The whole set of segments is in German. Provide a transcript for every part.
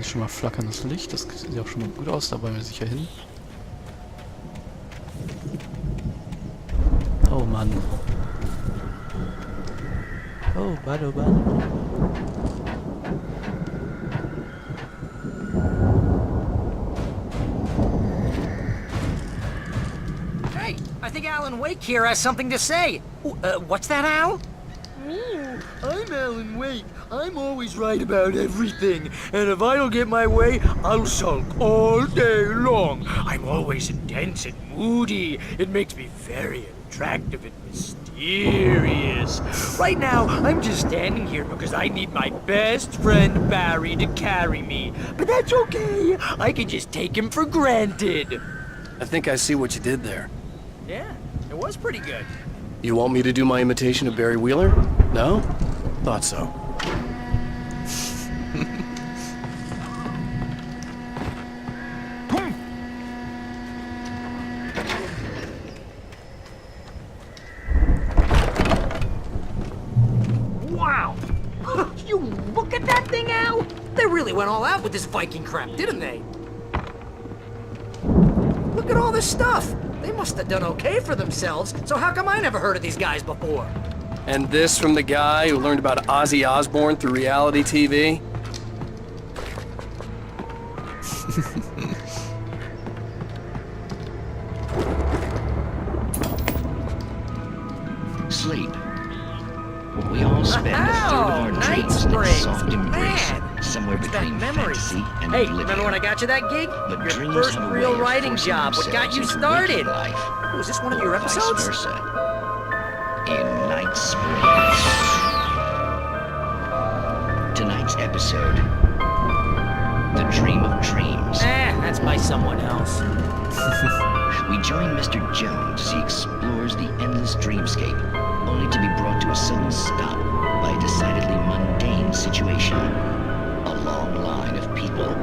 ist schon mal flackerndes Licht. Das sieht auch schon mal gut aus. Da wollen wir sicher hin. Oh Mann. Oh Mann, oh Mann. Hey, I think Alan Wake here has something to say. What's that, Al? Oh, I'm Alan Wake. I'm always right about everything. And if I don't get my way, I'll sulk all day long. I'm always intense and moody. It makes me very attractive and mysterious. Right now, I'm just standing here because I need my best friend Barry to carry me. But that's okay. I can just take him for granted. I think I see what you did there. Yeah, it was pretty good. You want me to do my imitation of Barry Wheeler? No? Thought so. Wow! You look at that thing, Al! They really went all out with this Viking crap, didn't they? Look at all this stuff! They must have done okay for themselves, so how come I never heard of these guys before? And this from the guy who learned about Ozzy Osbourne through reality TV? Sleep. We all spend a third of our Night dreams in Springs. soft embrace, Man, somewhere what's that between memory? fantasy and Hey, oblivion. remember when I got you that gig? But Your dreams first have a real way of writing forcing job. What got themselves you into started? waking life, Was this one of your or episodes? Vice versa. In Night Springs. Tonight's episode: The Dream of Dreams. That's by someone else. We join Mr. Jones as he explores the endless dreamscape, only to be brought to a sudden stop by a decidedly mundane situation. A long line of people.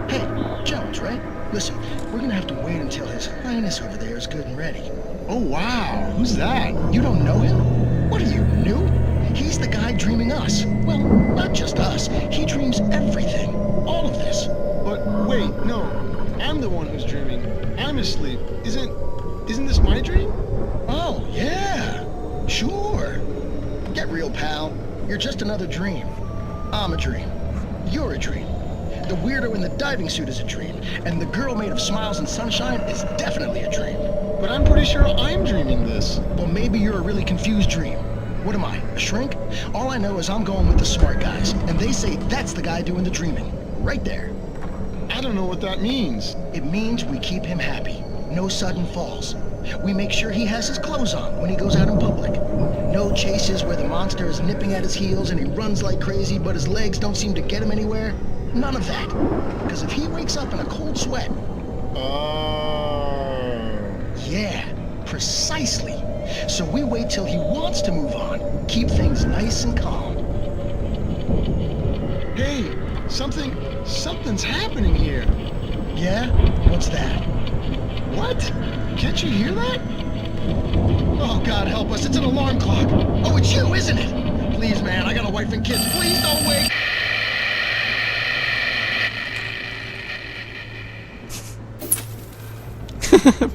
Hey, Jones, right? Listen, we're gonna have to wait until His Highness over there is good and ready. Oh, wow. Who's that? You don't know him? What are you, new? He's the guy dreaming us. Well, not just us. He dreams everything. All of this. But wait, no. I'm the one who's dreaming. I'm asleep. Isn't this my dream? Oh, yeah. Sure. Get real, pal. You're just another dream. I'm a dream. You're a dream. The weirdo in the diving suit is a dream. And the girl made of smiles and sunshine is definitely a dream. But I'm pretty sure I'm dreaming this. Well, maybe you're a really confused dream. What am I, a shrink? All I know is I'm going with the smart guys, and they say that's the guy doing the dreaming. Right there. I don't know what that means. It means we keep him happy. No sudden falls. We make sure he has his clothes on when he goes out in public. No chases where the monster is nipping at his heels and he runs like crazy, but his legs don't seem to get him anywhere. None of that. Because if he wakes up in a cold sweat... Yeah, precisely. So we wait till he wants to move on. Keep things nice and calm. Hey, something's happening here. Yeah? What's that? What? Can't you hear that? Oh, God help us, it's an alarm clock. Oh, it's you, isn't it? Please, man, I got a wife and kids. Please don't wake.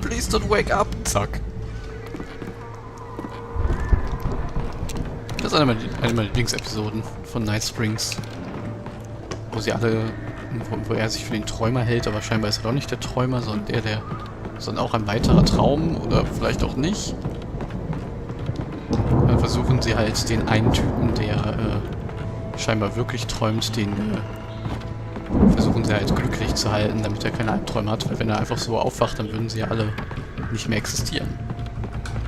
Please don't wake up. Zack. Das ist eine meiner Lieblingsepisoden von Night Springs. Wo sie alle, wo er sich für den Träumer hält, aber scheinbar ist er doch nicht der Träumer, sondern auch ein weiterer Traum oder vielleicht auch nicht. Dann versuchen sie halt den einen Typen, der scheinbar wirklich träumt, den versuchen sie halt glücklich zu halten, damit er keine Albträume hat, weil wenn er einfach so aufwacht, dann würden sie ja alle nicht mehr existieren.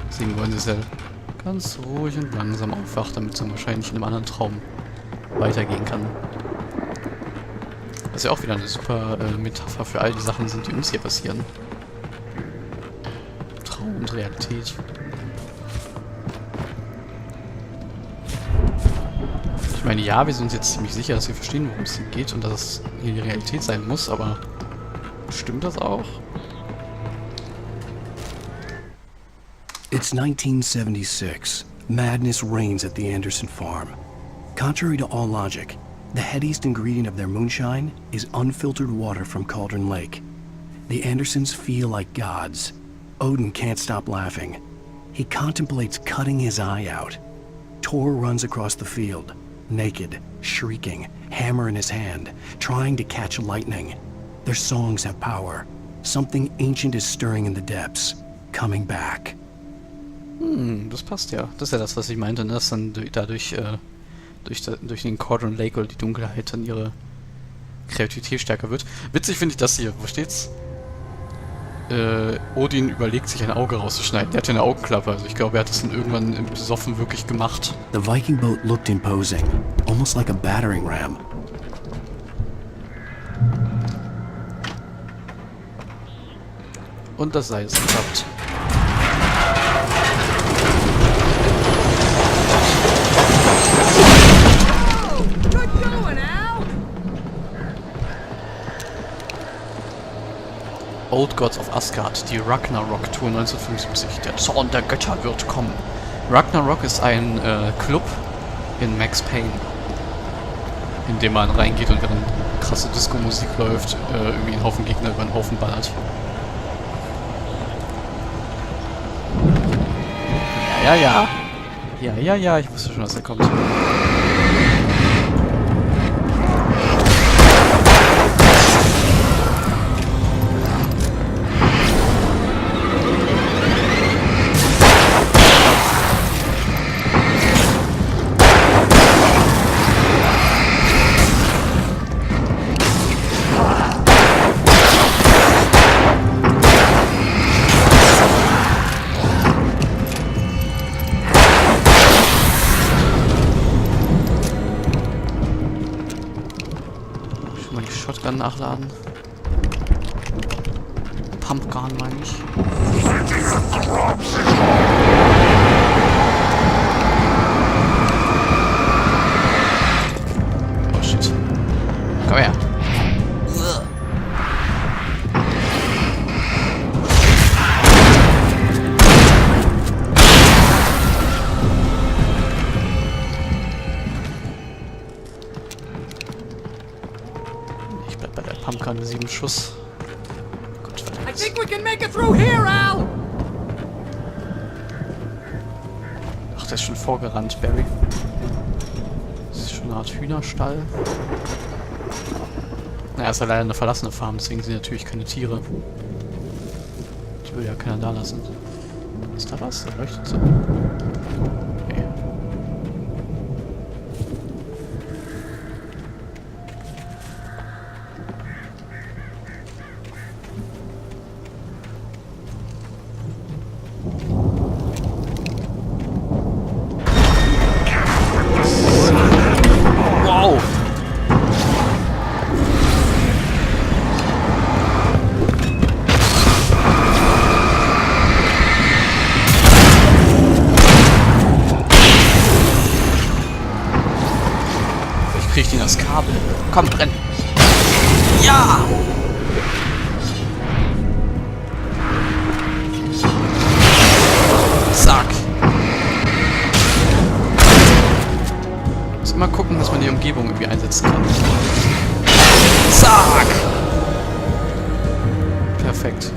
Deswegen wollen sie es ja ganz ruhig und langsam aufwacht, damit es dann wahrscheinlich in einem anderen Traum weitergehen kann. Was ja auch wieder eine super Metapher für all die Sachen sind, die uns hier passieren. Traum und Realität. Ich meine, ja, wir sind uns jetzt ziemlich sicher, dass wir verstehen, worum es hier geht und dass es hier die Realität sein muss, aber stimmt das auch? It's 1976. Madness reigns at the Anderson farm. Contrary to all logic, The headiest ingredient of their moonshine is unfiltered water from Cauldron Lake. The Andersons feel like gods. Odin can't stop laughing. He contemplates cutting his eye out. Tor runs across the field, naked, shrieking, hammer in his hand, trying to catch lightning. Their songs have power. Something ancient is stirring in the depths, coming back. Das passt ja. Das ist ja das, was ich meinte, ne? Dass dann dadurch, durch den Cauldron Lake oder die Dunkelheit dann ihre Kreativität stärker wird. Witzig finde ich das hier. Wo steht's? Odin überlegt, sich ein Auge rauszuschneiden. Der hat ja eine Augenklappe. Also ich glaube, er hat das dann irgendwann im Besoffen wirklich gemacht. The Viking boat looked imposing, almost like a battering ram. Und das Seil ist geklappt. Old Gods of Asgard, die Ragnarok-Tour 1975. Der Zorn der Götter wird kommen. Ragnarok ist ein Club in Max Payne, in dem man reingeht und während krasse Disco-Musik läuft, irgendwie einen Haufen Gegner über einen Haufen ballert. Ja, ich wusste schon, dass er kommt. Shotgun nachladen. Pumpgun meine ich. Oh shit. Komm her. Bei der Pumpgun 7 Schuss. Gut, I think we can make it through here, Al! Ach, der ist schon vorgerannt, Barry. Das ist schon eine Art Hühnerstall. Naja, ist ja leider eine verlassene Farm, deswegen sind natürlich keine Tiere. Die will ja keiner da lassen. Ist da was? Da leuchtet so. Okay. Kriegt ihn das Kabel. Komm, brenn! Ja! Zack! Muss immer gucken, dass man die Umgebung irgendwie einsetzen kann. Zack! Perfekt.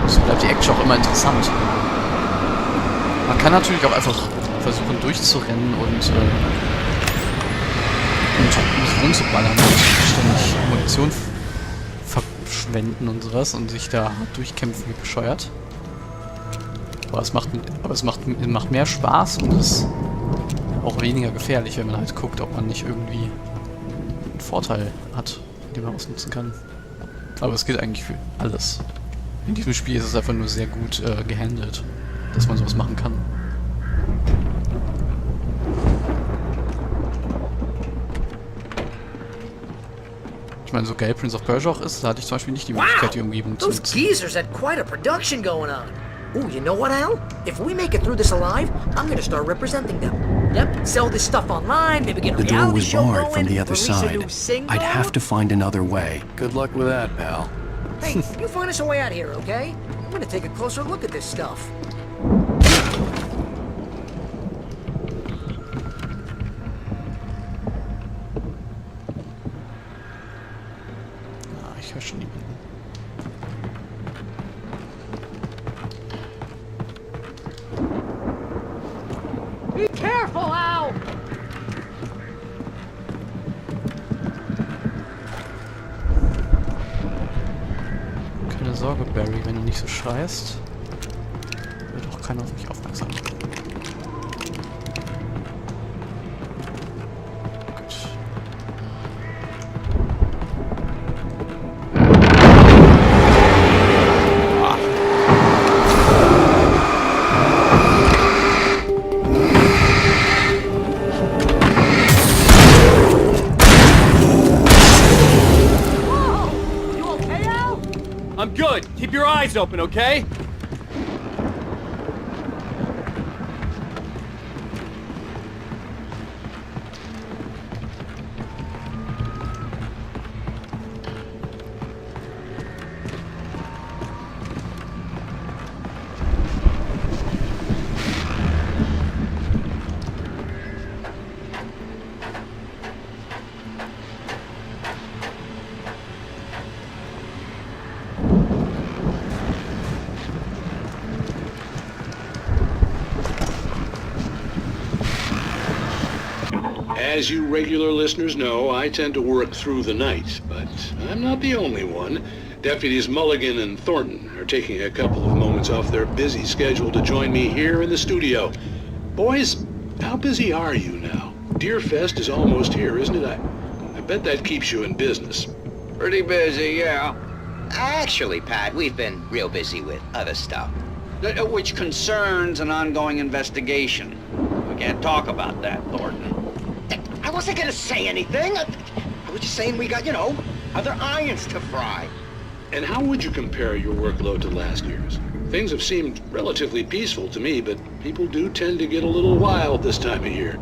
So bleibt die Action auch immer interessant. Man kann natürlich auch einfach versuchen durchzurennen und nicht rumzuballern und ständig Munition verschwenden und sowas und sich da durchkämpfen wie bescheuert. Aber es macht mehr Spaß und ist auch weniger gefährlich, wenn man halt guckt, ob man nicht irgendwie einen Vorteil hat, den man ausnutzen kann. Aber es gilt eigentlich für alles. In diesem Spiel ist es einfach nur sehr gut gehandelt, dass man sowas machen kann. Ich meine, so geil Prince of Persia auch ist, da hatte ich zum Beispiel nicht die Möglichkeit, die Umgebung zu Those nutzen. geezers had quite a production going on. Ooh, you know what, Al? If we make it through this alive, I'm gonna start representing them. Yep, sell this stuff online, maybe get a The door reality was show barred going, from the other release a side. new single. I'd have to find another way. Good luck with that, pal. Hey, you find us a way out here, okay? I'm gonna take a closer look at this stuff. höre schon niemanden. Be careful, Al! Keine Sorge, Barry, wenn du nicht so schreist, wird auch keiner auf mich aufmerksam. Gut. I'm good. Keep your eyes open, okay? As you regular listeners know, I tend to work through the night, but I'm not the only one. Deputies Mulligan and Thornton are taking a couple of moments off their busy schedule to join me here in the studio. Boys, how busy are you now? Deerfest is almost here, isn't it? I bet that keeps you in business. Pretty busy, yeah. Actually, Pat, we've been real busy with other stuff, which concerns an ongoing investigation. We can't talk about that, Thornton. I wasn't gonna say anything. I was just saying we got, other irons to fry. And how would you compare your workload to last year's? Things have seemed relatively peaceful to me, but people do tend to get a little wild this time of year.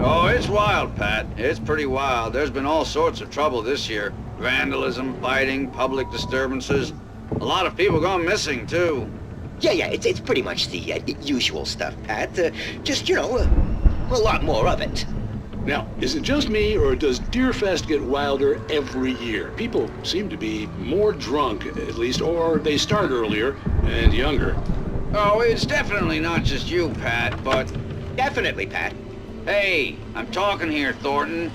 Oh, it's wild, Pat. It's pretty wild. There's been all sorts of trouble this year. Vandalism, fighting, public disturbances. A lot of people gone missing, too. Yeah, it's pretty much the usual stuff, Pat. Just, a lot more of it. Now, is it just me, or does Deerfest get wilder every year? People seem to be more drunk, at least, or they start earlier and younger. Oh, it's definitely not just you, Pat, but... Definitely, Pat. Hey, I'm talking here, Thornton.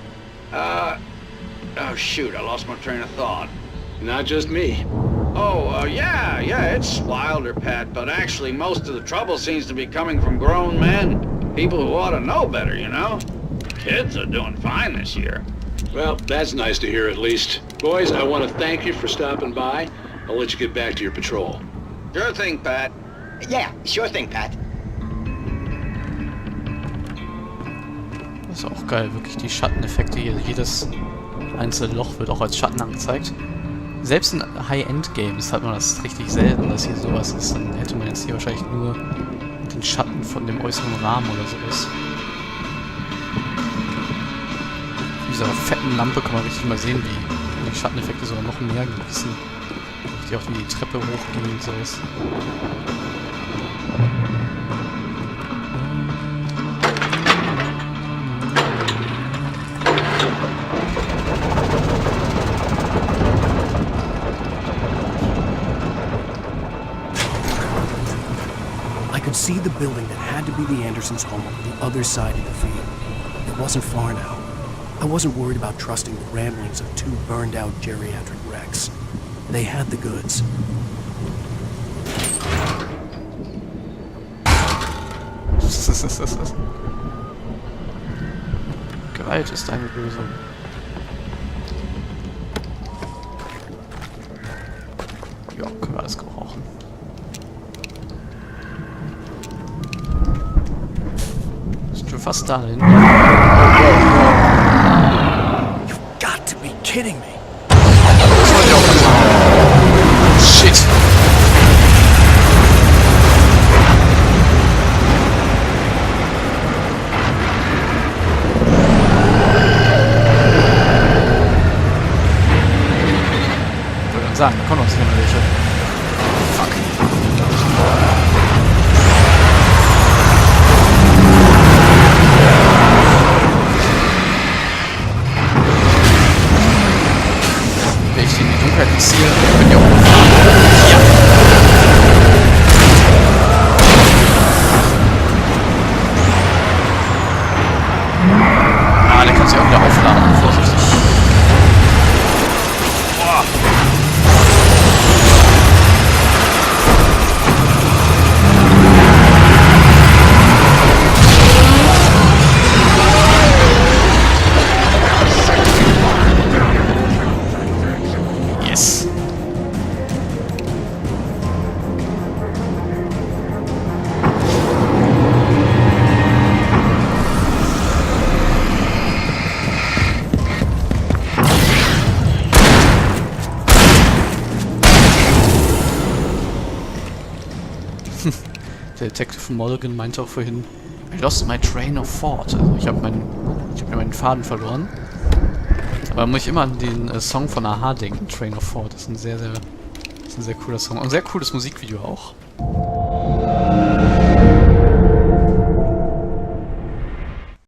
Oh, shoot, I lost my train of thought. Not just me. Oh, yeah, it's wilder, Pat, but actually most of the trouble seems to be coming from grown men. People who ought to know better, Kids are doing fine this year. Well, that's nice to hear at least. Boys, I want to thank you for stopping by. I'll let you get back to your patrol. Sure thing, Pat. Yeah, sure thing, Pat. Das ist auch geil, wirklich die Schatteneffekte hier. Jedes einzelne Loch wird auch als Schatten angezeigt. Selbst in High-End-Games hat man das richtig selten, dass hier sowas ist. Dann hätte man jetzt hier wahrscheinlich nur den Schatten von dem äußeren Rahmen oder sowas. Mit dieser fetten Lampe kann man richtig mal sehen, wie die Schatteneffekte sogar noch mehr genießen. Die auch wie die Treppe hochgehen und sowas. I could see the building that had to be the Andersons' home on the other side of the field. It wasn't far now. I wasn't worried about trusting the ramblings of two burned-out geriatric wrecks. They had the goods. Gewalt ist eine Lösung. Ja, können wir alles gebrauchen. Sind schon fast dahin. You've got to be kidding me. Shit. Ich wollte sagen, da kommen noch sicher welche. Fuck. Der Detective Mulligan meinte auch vorhin, I lost my train of thought. Also ich hab mir meinen Faden verloren. Aber muss ich immer an den Song von Aha denken, Train of Thought. Das ist ein sehr cooler Song. Und ein sehr cooles Musikvideo auch.